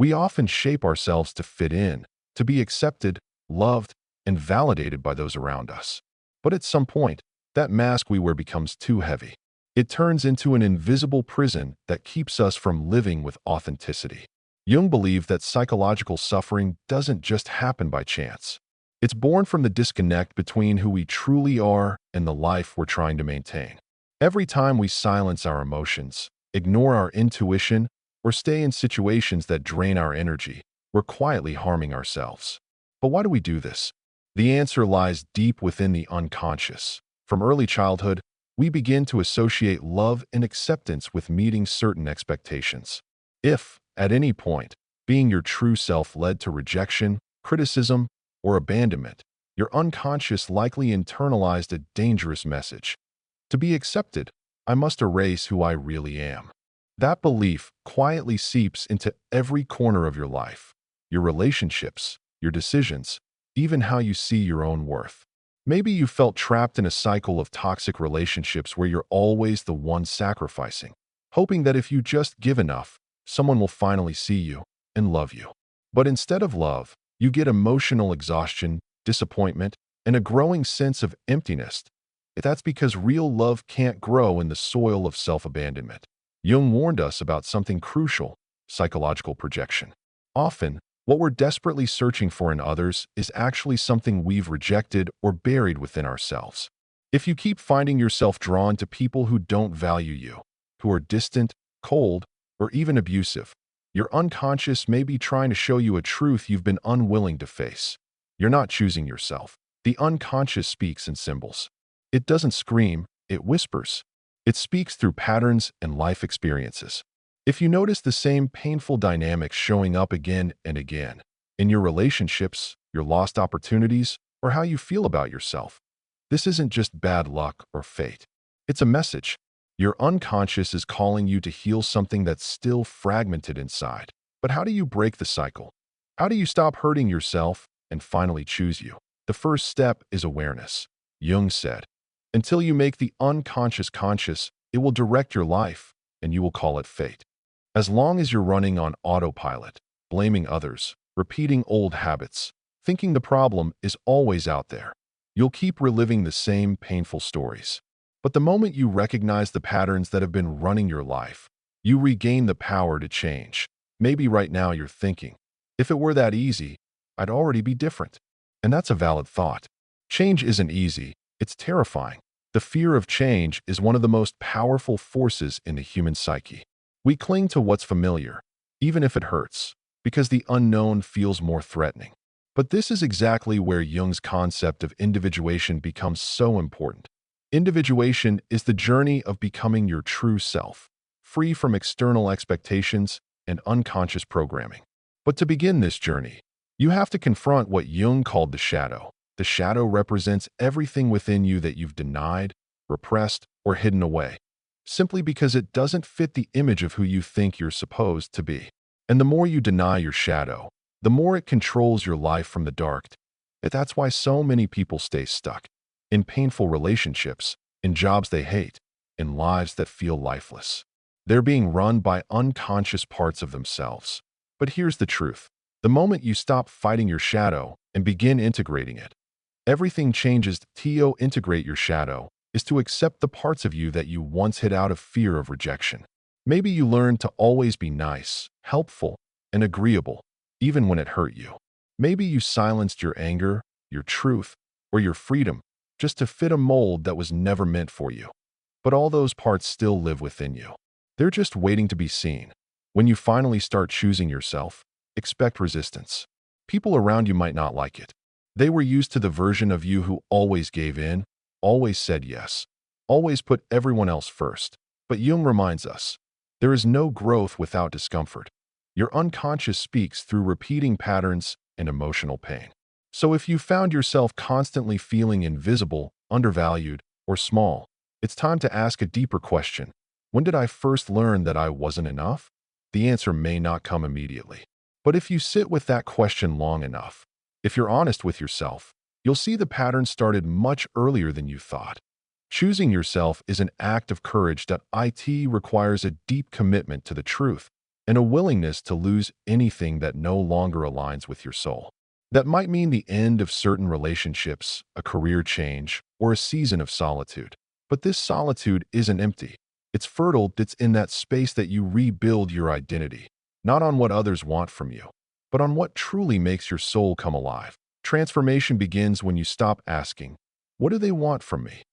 We often shape ourselves to fit in, to be accepted, loved, and validated by those around us. But at some point, that mask we wear becomes too heavy. It turns into an invisible prison that keeps us from living with authenticity. Jung believed that psychological suffering doesn't just happen by chance. It's born from the disconnect between who we truly are and the life we're trying to maintain. Every time we silence our emotions, ignore our intuition, or stay in situations that drain our energy, we're quietly harming ourselves. But why do we do this? The answer lies deep within the unconscious. From early childhood, we begin to associate love and acceptance with meeting certain expectations. If, at any point, being your true self led to rejection, criticism, or abandonment, your unconscious likely internalized a dangerous message. To be accepted, I must erase who I really am. That belief quietly seeps into every corner of your life, your relationships, your decisions, even how you see your own worth. Maybe you felt trapped in a cycle of toxic relationships where you're always the one sacrificing, hoping that if you just give enough, someone will finally see you and love you. But instead of love, you get emotional exhaustion, disappointment, and a growing sense of emptiness. That's because real love can't grow in the soil of self-abandonment. Jung warned us about something crucial: psychological projection. Often, what we're desperately searching for in others is actually something we've rejected or buried within ourselves. If you keep finding yourself drawn to people who don't value you, who are distant, cold, or even abusive, your unconscious may be trying to show you a truth you've been unwilling to face. You're not choosing yourself. The unconscious speaks in symbols. It doesn't scream, it whispers. It speaks through patterns and life experiences. If you notice the same painful dynamics showing up again and again, in your relationships, your lost opportunities, or how you feel about yourself, this isn't just bad luck or fate. It's a message. Your unconscious is calling you to heal something that's still fragmented inside. But how do you break the cycle? How do you stop hurting yourself and finally choose you? The first step is awareness. Jung said, until you make the unconscious conscious, it will direct your life, and you will call it fate. As long as you're running on autopilot, blaming others, repeating old habits, thinking the problem is always out there, you'll keep reliving the same painful stories. But the moment you recognize the patterns that have been running your life, you regain the power to change. Maybe right now you're thinking, if it were that easy, I'd already be different. And that's a valid thought. Change isn't easy, it's terrifying. The fear of change is one of the most powerful forces in the human psyche. We cling to what's familiar, even if it hurts, because the unknown feels more threatening. But this is exactly where Jung's concept of individuation becomes so important. Individuation is the journey of becoming your true self, free from external expectations and unconscious programming. But to begin this journey, you have to confront what Jung called the shadow. The shadow represents everything within you that you've denied, repressed, or hidden away, simply because it doesn't fit the image of who you think you're supposed to be. And the more you deny your shadow, the more it controls your life from the dark. That's why so many people stay stuck in painful relationships, in jobs they hate, in lives that feel lifeless. They're being run by unconscious parts of themselves. But here's the truth. The moment you stop fighting your shadow and begin integrating it, everything changes. To integrate your shadow is to accept the parts of you that you once hid out of fear of rejection. Maybe you learned to always be nice, helpful, and agreeable, even when it hurt you. Maybe you silenced your anger, your truth, or your freedom just to fit a mold that was never meant for you. But all those parts still live within you. They're just waiting to be seen. When you finally start choosing yourself, expect resistance. People around you might not like it. They were used to the version of you who always gave in, always said yes, always put everyone else first. But Jung reminds us, there is no growth without discomfort. Your unconscious speaks through repeating patterns and emotional pain. So if you found yourself constantly feeling invisible, undervalued, or small, it's time to ask a deeper question. When did I first learn that I wasn't enough? The answer may not come immediately. But if you sit with that question long enough, if you're honest with yourself, you'll see the pattern started much earlier than you thought. Choosing yourself is an act of courage that requires a deep commitment to the truth. and a willingness to lose anything that no longer aligns with your soul. That might mean the end of certain relationships, a career change, or a season of solitude. But this solitude isn't empty. It's fertile. It's in that space that you rebuild your identity, not on what others want from you, but on what truly makes your soul come alive. Transformation begins when you stop asking, "What do they want from me?"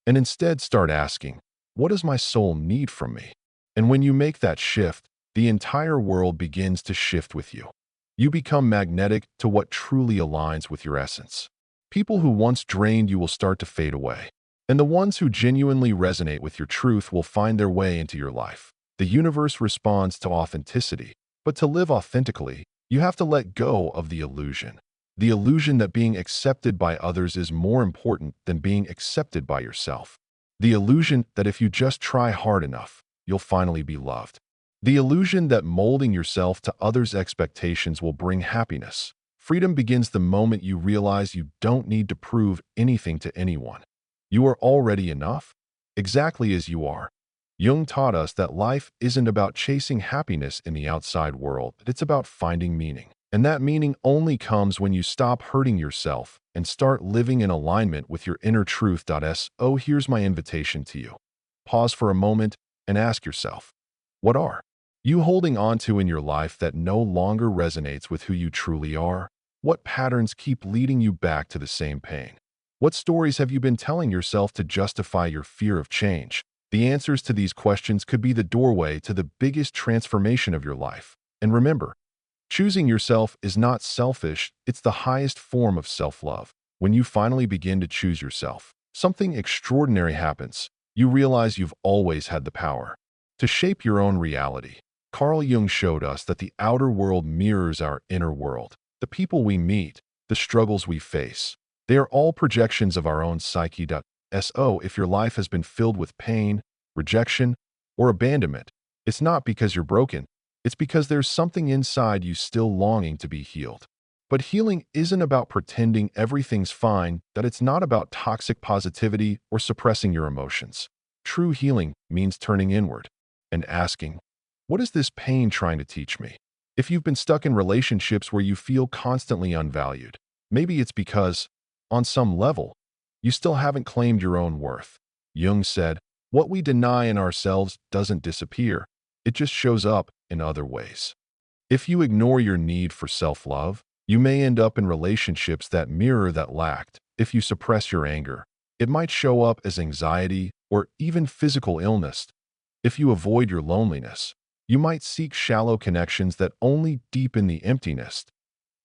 and instead start asking, "What does my soul need from me?" And when you make that shift, the entire world begins to shift with you. You become magnetic to what truly aligns with your essence. People who once drained you will start to fade away, and the ones who genuinely resonate with your truth will find their way into your life. The universe responds to authenticity, but to live authentically, you have to let go of the illusion. The illusion that being accepted by others is more important than being accepted by yourself. The illusion that if you just try hard enough, you'll finally be loved. The illusion that molding yourself to others' expectations will bring happiness. Freedom begins the moment you realize you don't need to prove anything to anyone. You are already enough, exactly as you are. Jung taught us that life isn't about chasing happiness in the outside world, it's about finding meaning. And that meaning only comes when you stop hurting yourself and start living in alignment with your inner truth. So here's my invitation to you. Pause for a moment and ask yourself, what are you holding on to in your life that no longer resonates with who you truly are? What patterns keep leading you back to the same pain? What stories have you been telling yourself to justify your fear of change? The answers to these questions could be the doorway to the biggest transformation of your life. And remember, choosing yourself is not selfish, it's the highest form of self-love. When you finally begin to choose yourself, something extraordinary happens. You realize you've always had the power to shape your own reality. Carl Jung showed us that the outer world mirrors our inner world. The people we meet, the struggles we face, they are all projections of our own psyche. So if your life has been filled with pain, rejection, or abandonment, it's not because you're broken. It's because there's something inside you still longing to be healed. But healing isn't about pretending everything's fine, that it's not about toxic positivity or suppressing your emotions. True healing means turning inward and asking, what is this pain trying to teach me? If you've been stuck in relationships where you feel constantly unvalued, maybe it's because, on some level, you still haven't claimed your own worth. Jung said, what we deny in ourselves doesn't disappear. It just shows up in other ways. If you ignore your need for self-love, you may end up in relationships that mirror that lack. If you suppress your anger, it might show up as anxiety or even physical illness. If you avoid your loneliness, you might seek shallow connections that only deepen the emptiness.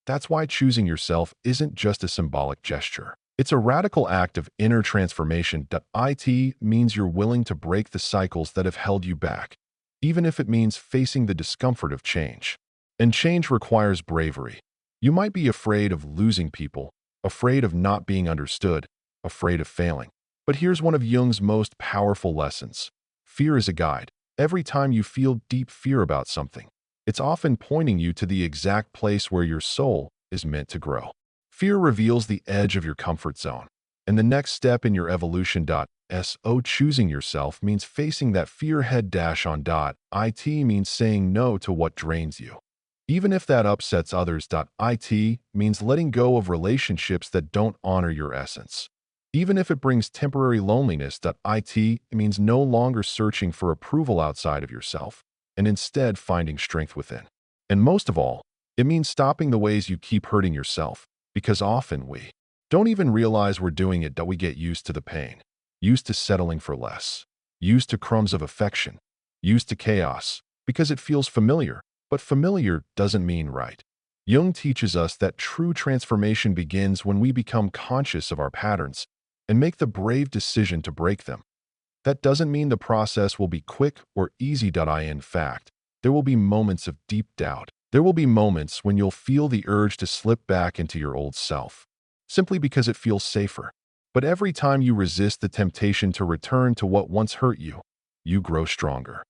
That's why choosing yourself isn't just a symbolic gesture. It's a radical act of inner transformation. It means you're willing to break the cycles that have held you back, even if it means facing the discomfort of change. And change requires bravery. You might be afraid of losing people, afraid of not being understood, afraid of failing. But here's one of Jung's most powerful lessons. Fear is a guide. Every time you feel deep fear about something, it's often pointing you to the exact place where your soul is meant to grow. Fear reveals the edge of your comfort zone, and the next step in your evolution. So choosing yourself means facing that fear head on. It means saying no to what drains you, even if that upsets others. It means letting go of relationships that don't honor your essence, even if it brings temporary loneliness. It means no longer searching for approval outside of yourself, and instead finding strength within. And most of all, it means stopping the ways you keep hurting yourself, because often we don't even realize we're doing it. We get used to the pain, used to settling for less, used to crumbs of affection, used to chaos, because it feels familiar. But familiar doesn't mean right. Jung teaches us that true transformation begins when we become conscious of our patterns and make the brave decision to break them. That doesn't mean the process will be quick or easy. In fact, there will be moments of deep doubt. There will be moments when you'll feel the urge to slip back into your old self, simply because it feels safer. But every time you resist the temptation to return to what once hurt you, you grow stronger.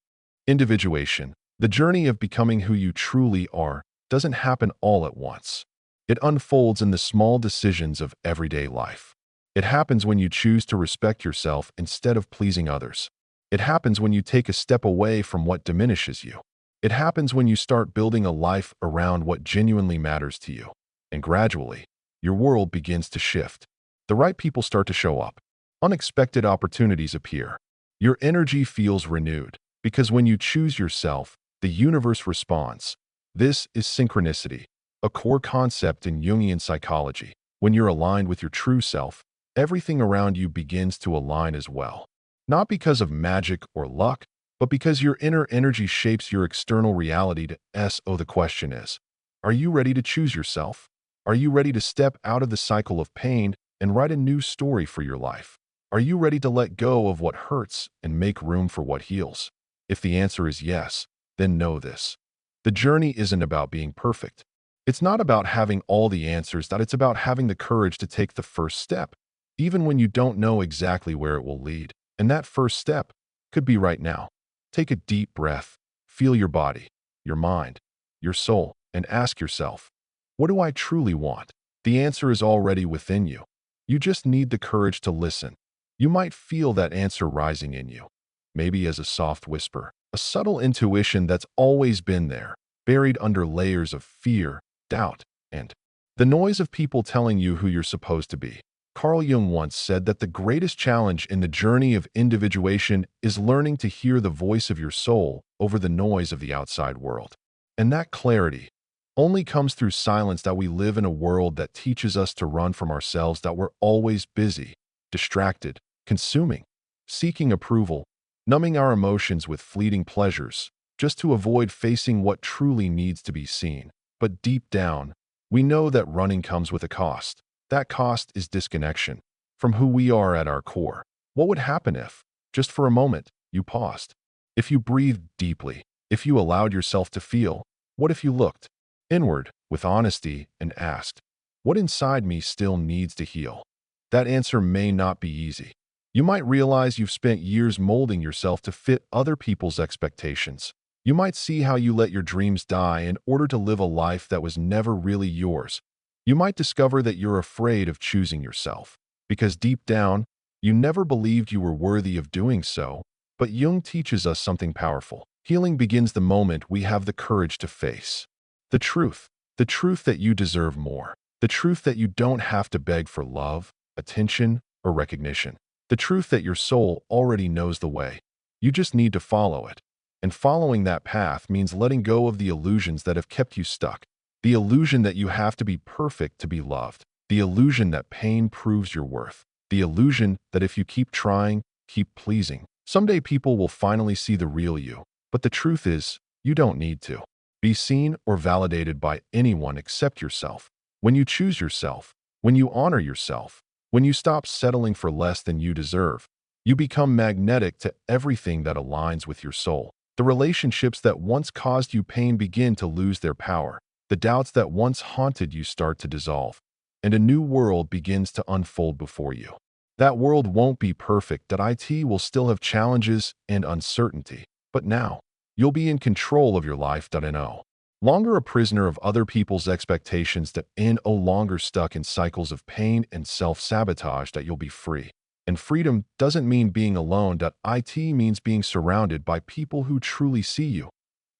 Individuation, the journey of becoming who you truly are, doesn't happen all at once. It unfolds in the small decisions of everyday life. It happens when you choose to respect yourself instead of pleasing others. It happens when you take a step away from what diminishes you. It happens when you start building a life around what genuinely matters to you. And gradually, your world begins to shift. The right people start to show up. Unexpected opportunities appear. Your energy feels renewed, because when you choose yourself, the universe responds. This is synchronicity, a core concept in Jungian psychology. When you're aligned with your true self, everything around you begins to align as well. Not because of magic or luck, but because your inner energy shapes your external reality. The question is, are you ready to choose yourself? Are you ready to step out of the cycle of pain and write a new story for your life? Are you ready to let go of what hurts and make room for what heals? If the answer is yes, then know this. The journey isn't about being perfect. It's not about having all the answers, it's about having the courage to take the first step, even when you don't know exactly where it will lead. And that first step could be right now. Take a deep breath, feel your body, your mind, your soul, and ask yourself, what do I truly want? The answer is already within you. You just need the courage to listen. You might feel that answer rising in you, maybe as a soft whisper, a subtle intuition that's always been there, buried under layers of fear, doubt, and the noise of people telling you who you're supposed to be. Carl Jung once said that the greatest challenge in the journey of individuation is learning to hear the voice of your soul over the noise of the outside world. And that clarity only comes through silence. That we live in a world that teaches us to run from ourselves, that we're always busy, distracted, consuming, seeking approval, numbing our emotions with fleeting pleasures, just to avoid facing what truly needs to be seen. But deep down, we know that running comes with a cost. That cost is disconnection from who we are at our core. What would happen if, just for a moment, you paused? If you breathed deeply? If you allowed yourself to feel? What if you looked inward with honesty and asked, what inside me still needs to heal? That answer may not be easy. You might realize you've spent years molding yourself to fit other people's expectations. You might see how you let your dreams die in order to live a life that was never really yours. You might discover that you're afraid of choosing yourself, because deep down, you never believed you were worthy of doing so. But Jung teaches us something powerful. Healing begins the moment we have the courage to face the truth that you deserve more, the truth that you don't have to beg for love, attention, or recognition, the truth that your soul already knows the way. You just need to follow it. And following that path means letting go of the illusions that have kept you stuck. The illusion that you have to be perfect to be loved. The illusion that pain proves your worth. The illusion that if you keep trying, keep pleasing, someday people will finally see the real you. But the truth is, you don't need to be seen or validated by anyone except yourself. When you choose yourself, when you honor yourself, when you stop settling for less than you deserve, you become magnetic to everything that aligns with your soul. The relationships that once caused you pain begin to lose their power. The doubts that once haunted you start to dissolve, and a new world begins to unfold before you. That world won't be perfect, it will still have challenges and uncertainty, but now, you'll be in control of your life. No longer a prisoner of other people's expectations, no longer stuck in cycles of pain and self-sabotage. You'll be free. And freedom doesn't mean being alone. It means being surrounded by people who truly see you,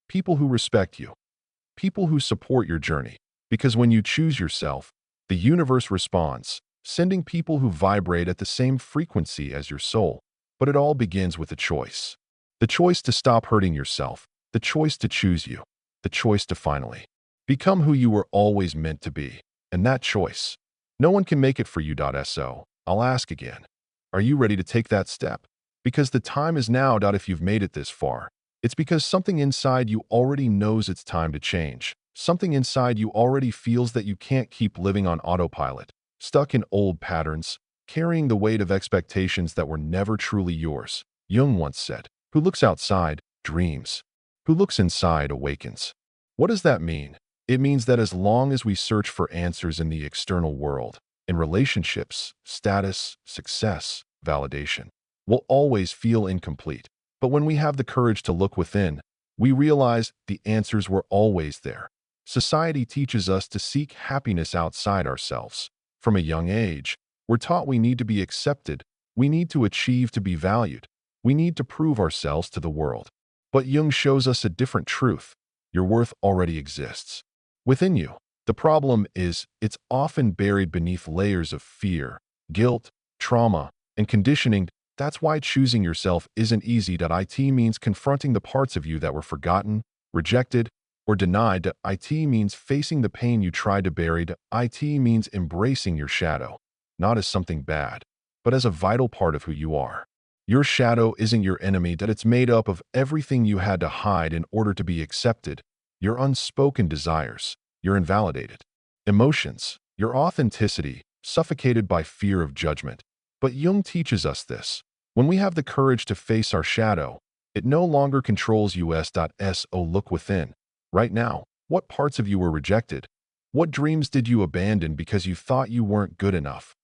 people who respect you, people who support your journey. Because when you choose yourself, the universe responds, sending people who vibrate at the same frequency as your soul. But it all begins with a choice. The choice to stop hurting yourself, the choice to choose you, the choice to finally become who you were always meant to be. And that choice, no one can make it for you. So I'll ask again, are you ready to take that step? Because the time is now. If you've made it this far, it's because something inside you already knows it's time to change. Something inside you already feels that you can't keep living on autopilot, stuck in old patterns, carrying the weight of expectations that were never truly yours. Jung once said, who looks outside, dreams. Who looks inside, awakens. What does that mean? It means that as long as we search for answers in the external world, in relationships, status, success, validation, we'll always feel incomplete. But when we have the courage to look within, we realize the answers were always there. Society teaches us to seek happiness outside ourselves. From a young age, we're taught we need to be accepted, we need to achieve to be valued, we need to prove ourselves to the world. But Jung shows us a different truth. Your worth already exists within you. The problem is, it's often buried beneath layers of fear, guilt, trauma, and conditioning. That's why choosing yourself isn't easy. It means confronting the parts of you that were forgotten, rejected, or denied. It means facing the pain you tried to bury. It means embracing your shadow, not as something bad, but as a vital part of who you are. Your shadow isn't your enemy. It's made up of everything you had to hide in order to be accepted. Your unspoken desires, your invalidated emotions, your authenticity, suffocated by fear of judgment. But Jung teaches us this. When we have the courage to face our shadow, it no longer controls us. So look within. Right now, what parts of you were rejected? What dreams did you abandon because you thought you weren't good enough?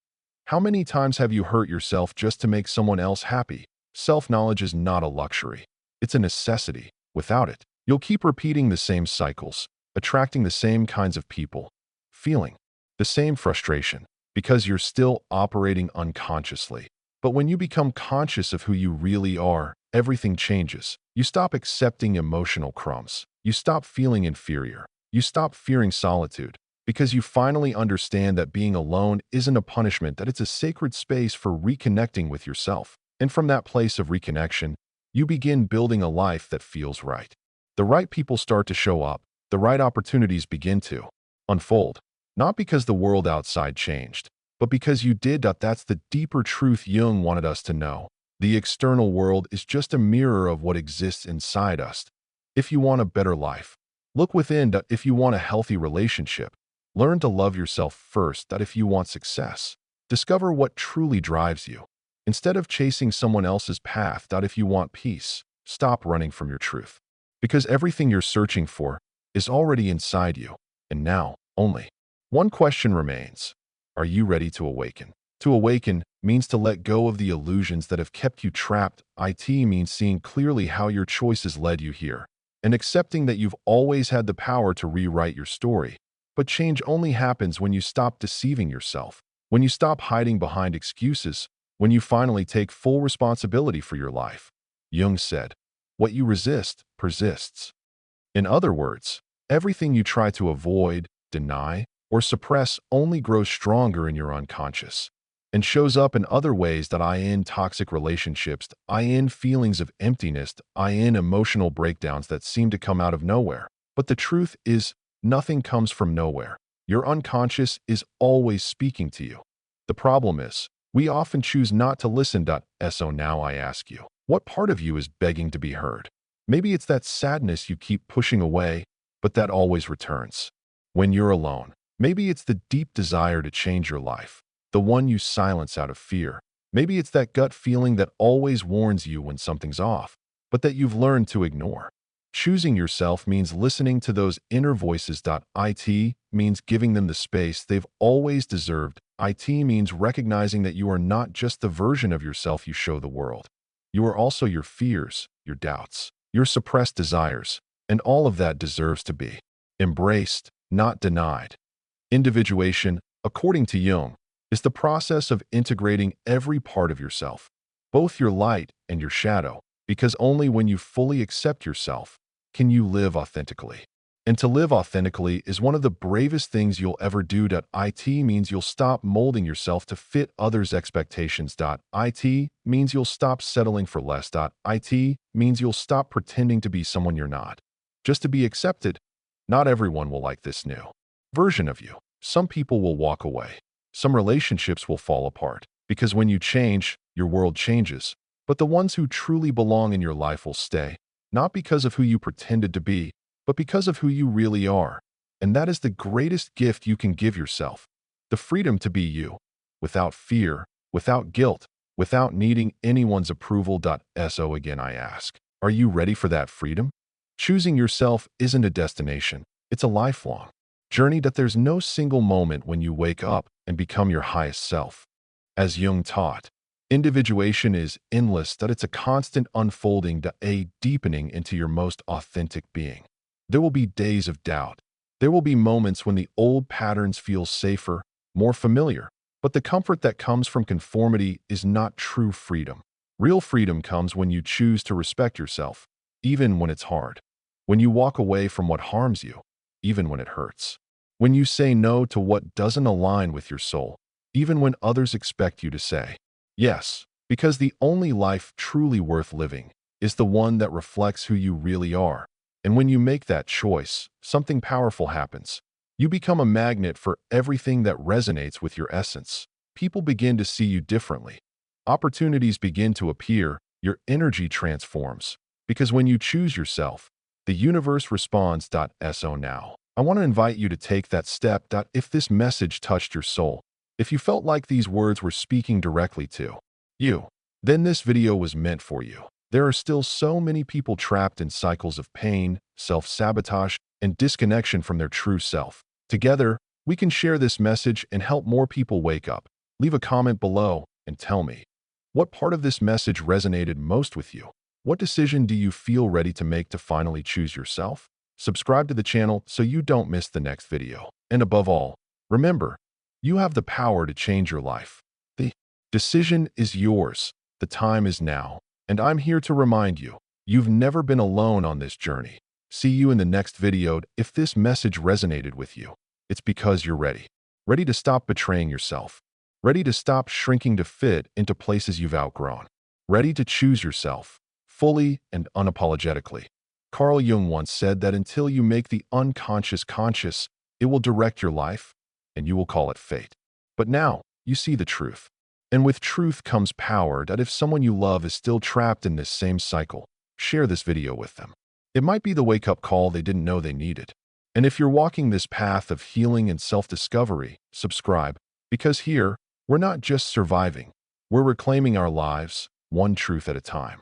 How many times have you hurt yourself just to make someone else happy? Self-knowledge is not a luxury. It's a necessity. Without it, you'll keep repeating the same cycles, attracting the same kinds of people, feeling the same frustration, because you're still operating unconsciously. But when you become conscious of who you really are, everything changes. You stop accepting emotional crumbs. You stop feeling inferior. You stop fearing solitude, because you finally understand that being alone isn't a punishment, that it's a sacred space for reconnecting with yourself. And from that place of reconnection, you begin building a life that feels right. The right people start to show up. The right opportunities begin to unfold. Not because the world outside changed, but because you did. That's the deeper truth Jung wanted us to know. The external world is just a mirror of what exists inside us. If you want a better life, look within. If you want a healthy relationship, learn to love yourself first. If you want success, discover what truly drives you, instead of chasing someone else's path. If you want peace, stop running from your truth, because everything you're searching for is already inside you. And now, only one question remains. Are you ready to awaken? To awaken means to let go of the illusions that have kept you trapped. It means seeing clearly how your choices led you here, and accepting that you've always had the power to rewrite your story. But change only happens when you stop deceiving yourself, when you stop hiding behind excuses, when you finally take full responsibility for your life. Jung said, "What you resist persists." In other words, everything you try to avoid, deny, or suppress only grows stronger in your unconscious and shows up in other ways. In toxic relationships, in feelings of emptiness, in emotional breakdowns that seem to come out of nowhere. But the truth is, nothing comes from nowhere. Your unconscious is always speaking to you. The problem is, we often choose not to listen. So now I ask you, what part of you is begging to be heard? Maybe it's that sadness you keep pushing away, but that always returns when you're alone. Maybe it's the deep desire to change your life, the one you silence out of fear. Maybe it's that gut feeling that always warns you when something's off, but that you've learned to ignore. Choosing yourself means listening to those inner voices. It means giving them the space they've always deserved. It means recognizing that you are not just the version of yourself you show the world. You are also your fears, your doubts, your suppressed desires, and all of that deserves to be embraced, not denied. Individuation, according to Jung, is the process of integrating every part of yourself, both your light and your shadow, because only when you fully accept yourself can you live authentically. And to live authentically is one of the bravest things you'll ever do. It means you'll stop molding yourself to fit others' expectations. It means you'll stop settling for less. It means you'll stop pretending to be someone you're not, just to be accepted. Not everyone will like this new version of you. Some people will walk away. Some relationships will fall apart, because when you change, your world changes. But the ones who truly belong in your life will stay, not because of who you pretended to be, but because of who you really are. And that is the greatest gift you can give yourself. The freedom to be you, without fear, without guilt, without needing anyone's approval. So again I ask, are you ready for that freedom? Choosing yourself isn't a destination, it's a lifelong journey. There's no single moment when you wake up and become your highest self. As Jung taught, individuation is endless. It's a constant unfolding, a deepening into your most authentic being. There will be days of doubt. There will be moments when the old patterns feel safer, more familiar. But the comfort that comes from conformity is not true freedom. Real freedom comes when you choose to respect yourself, even when it's hard. When you walk away from what harms you, even when it hurts. When you say no to what doesn't align with your soul, even when others expect you to say yes. Because the only life truly worth living is the one that reflects who you really are. And when you make that choice, something powerful happens. You become a magnet for everything that resonates with your essence. People begin to see you differently. Opportunities begin to appear. Your energy transforms. Because when you choose yourself, the universe responds. So now, I want to invite you to take that step. If this message touched your soul, if you felt like these words were speaking directly to you, then this video was meant for you. There are still so many people trapped in cycles of pain, self-sabotage, and disconnection from their true self. Together, we can share this message and help more people wake up. Leave a comment below and tell me, what part of this message resonated most with you? What decision do you feel ready to make to finally choose yourself? Subscribe to the channel so you don't miss the next video. And above all, remember, you have the power to change your life. The decision is yours. The time is now. And I'm here to remind you, you've never been alone on this journey. See you in the next video. If this message resonated with you, it's because you're ready. Ready to stop betraying yourself. Ready to stop shrinking to fit into places you've outgrown. Ready to choose yourself, fully and unapologetically. Carl Jung once said that until you make the unconscious conscious, it will direct your life, and you will call it fate. But now, you see the truth. And with truth comes power. That if someone you love is still trapped in this same cycle, share this video with them. It might be the wake-up call they didn't know they needed. And if you're walking this path of healing and self-discovery, subscribe, because here, we're not just surviving, we're reclaiming our lives, one truth at a time.